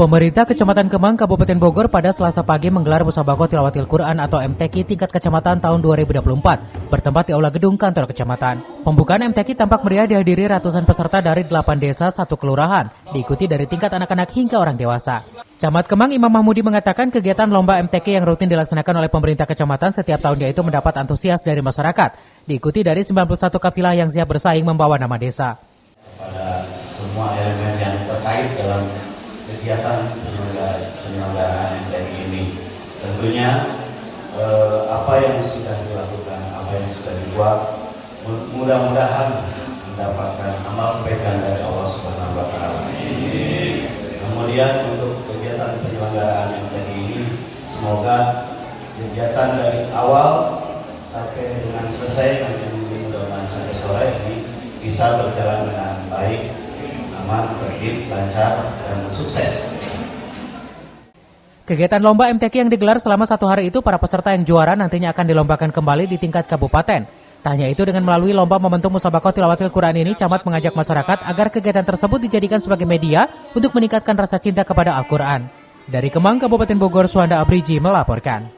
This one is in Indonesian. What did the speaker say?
Pemerintah Kecamatan Kemang, Kabupaten Bogor pada Selasa pagi menggelar Musabaqah Tilawatil Quran atau MTQ tingkat kecamatan tahun 2024 bertempat di Aula Gedung Kantor Kecamatan. Pembukaan MTQ tampak meriah dihadiri ratusan peserta dari 8 desa, 1 kelurahan, diikuti dari tingkat anak-anak hingga orang dewasa. Camat Kemang Imam Mahmudi mengatakan kegiatan lomba MTQ yang rutin dilaksanakan oleh pemerintah kecamatan setiap tahunnya itu mendapat antusias dari masyarakat, diikuti dari 91 kafilah yang siap bersaing membawa nama desa. Pada semua elemen yang terkait dalam kegiatan penyelenggaraan MTQ ini, tentunya apa yang sudah dilakukan, apa yang sudah dibuat, mudah-mudahan mendapatkan amal kebaikan dari Allah Subhanahu Wa Taala. Kemudian untuk kegiatan penyelenggaraan MTQ ini, semoga kegiatan dari awal sampai dengan selesai nanti mudah-mudahan sampai sore ini bisa berjalan dengan baik, aman, tertib, lancar, dan sukses. Kegiatan lomba MTQ yang digelar selama 1 hari itu, para peserta yang juara nantinya akan dilombakan kembali di tingkat kabupaten. Tak hanya itu, dengan melalui lomba momentum Musabaqah Tilawatil Quran ini, Camat mengajak masyarakat agar kegiatan tersebut dijadikan sebagai media untuk meningkatkan rasa cinta kepada Al-Quran. Dari Kemang, Kabupaten Bogor, Suhanda Abriji melaporkan.